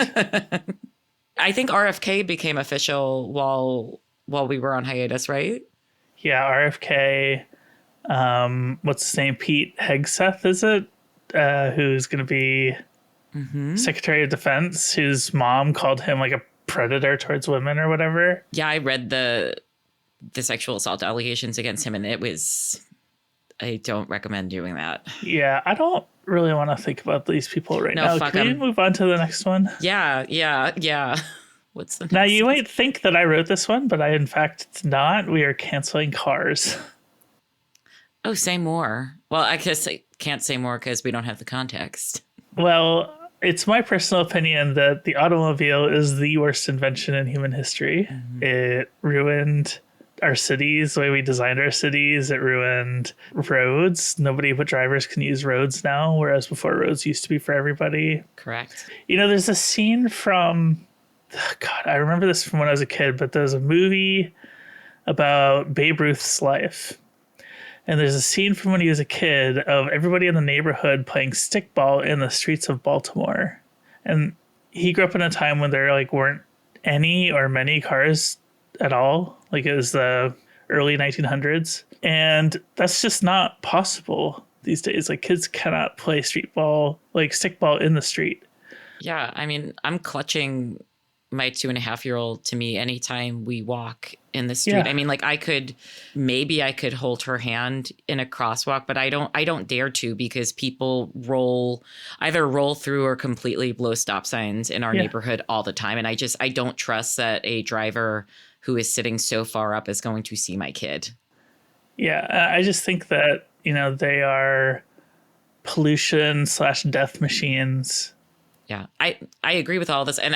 I think RFK became official while we were on hiatus, right? Yeah, RFK. What's his name? Pete Hegseth, is it? Who's going to be Secretary of Defense, whose mom called him like a predator towards women or whatever. Yeah, I read the sexual assault allegations against him, and I don't recommend doing that. Yeah, I don't really want to think about these people right now. Can we move on to the next one? Yeah. What's the next? Now, you might think that I wrote this one, but I, in fact, did not. We are canceling Cars. Oh, say more. Well, I guess I can't say more because we don't have the context. Well, it's my personal opinion that the automobile is the worst invention in human history. It ruined our cities, the way we designed our cities. It ruined roads. Nobody but drivers can use roads now, whereas before roads used to be for everybody. Correct. There's a scene from, God, I remember this from when I was a kid, but there's a movie about Babe Ruth's life. And there's a scene from when he was a kid of everybody in the neighborhood playing stickball in the streets of Baltimore. And he grew up in a time when there weren't any or many cars at all. Like, it was the early 1900s. And that's just not possible these days. Like, kids cannot play stickball in the street. Yeah, I mean, I'm clutching my 2.5-year-old to me anytime we walk in the street. Yeah. I mean, like, I could hold her hand in a crosswalk, but I don't dare to, because people either roll through or completely blow stop signs in our neighborhood all the time. And I don't trust that a driver who is sitting so far up is going to see my kid. Yeah, I just think that, they are pollution/death machines. Yeah, I agree with all this, and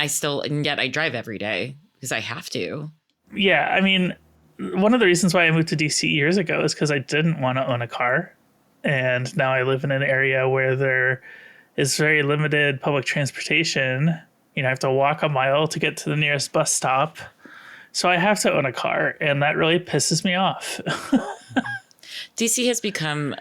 yet I drive every day because I have to. Yeah, I mean, one of the reasons why I moved to DC years ago is because I didn't want to own a car. And now I live in an area where there is very limited public transportation. I have to walk a mile to get to the nearest bus stop. So I have to own a car, and that really pisses me off. DC has become,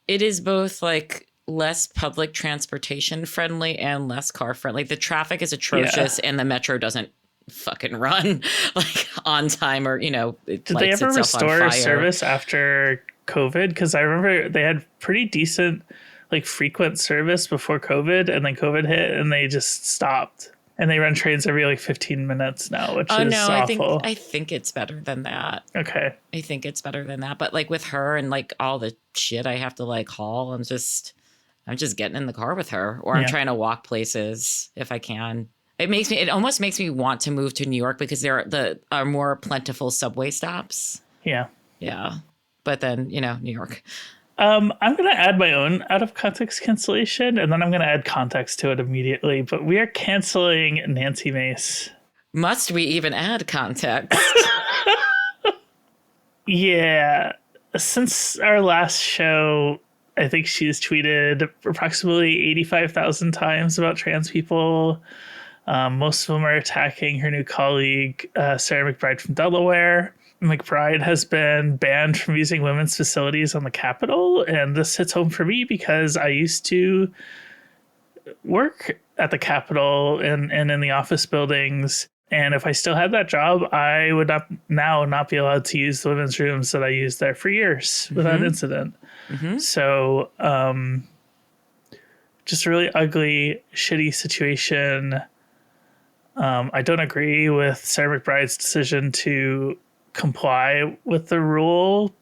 it is both like less public transportation friendly and less car friendly. The traffic is atrocious, and the metro doesn't fucking run on time, or did they ever restore service after COVID? Because I remember they had pretty decent frequent service before COVID, and then COVID hit and they just stopped. And they run trains every 15 minutes now, which is awful. I think it's better than that. Okay. I think it's better than that. But with her and all the shit I have to haul, I'm just getting in the car with her, or I'm trying to walk places if I can. It almost makes me want to move to New York because there are more plentiful subway stops. Yeah. Yeah. But then, New York. I'm going to add my own out of context cancellation, and then I'm going to add context to it immediately. But we are canceling Nancy Mace. Must we even add context? Yeah. Since our last show, I think she's tweeted approximately 85,000 times about trans people. Most of them are attacking her new colleague, Sarah McBride from Delaware. McBride has been banned from using women's facilities on the Capitol, and this hits home for me because I used to work at the Capitol and in the office buildings. And if I still had that job, I would not be allowed to use the women's rooms that I used there for years without incident. So just a really ugly, shitty situation. I don't agree with Sarah McBride's decision to comply with the rule.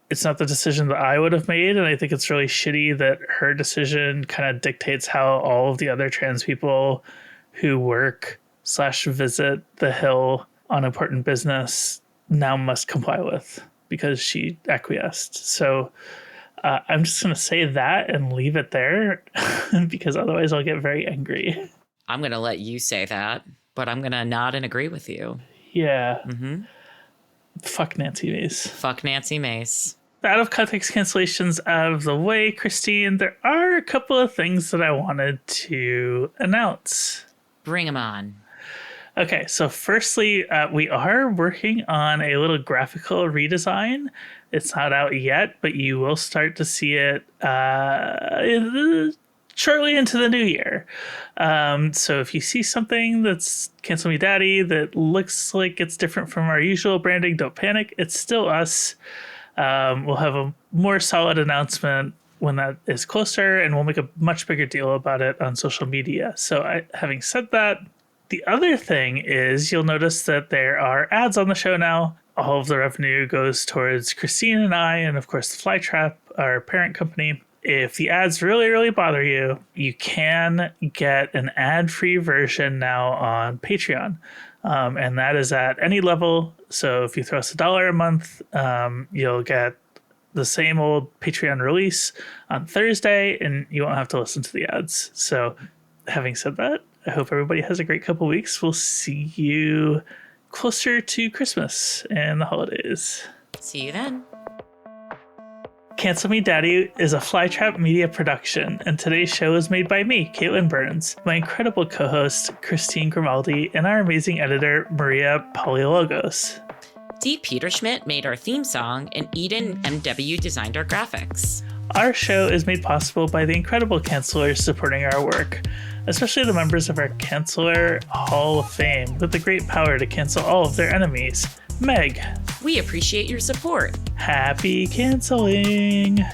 It's not the decision that I would have made, and I think it's really shitty that her decision kind of dictates how all of the other trans people who work/visit the Hill on important business now must comply with because she acquiesced. So I'm just going to say that and leave it there because otherwise I'll get very angry. I'm going to let you say that, but I'm going to nod and agree with you. Yeah. Fuck Nancy Mace. Fuck Nancy Mace. Out of context cancellations out of the way, Christine, there are a couple of things that I wanted to announce. Bring them on. Okay, so firstly, we are working on a little graphical redesign. It's not out yet, but you will start to see it shortly into the new year. So if you see something that's Cancel Me Daddy that looks like it's different from our usual branding, don't panic. It's still us. We'll have a more solid announcement when that is closer, and we'll make a much bigger deal about it on social media. So having said that, the other thing is you'll notice that there are ads on the show now. All of the revenue goes towards Christine and I, and of course, the Flytrap, our parent company. If the ads really, really bother you, you can get an ad-free version now on Patreon. And that is at any level. So if you throw us $1 a month, you'll get the same old Patreon release on Thursday, and you won't have to listen to the ads. So having said that, I hope everybody has a great couple weeks. We'll see you closer to Christmas and the holidays. See you then. Cancel Me Daddy is a Flytrap media production, and today's show is made by me, Caitlin Burns, my incredible co-host, Christine Grimaldi, and our amazing editor, Maria Poliologos. Dee Peterschmidt made our theme song, and Eden MW designed our graphics. Our show is made possible by the incredible cancelers supporting our work, especially the members of our Canceler Hall of Fame with the great power to cancel all of their enemies. Meg. We appreciate your support. Happy canceling.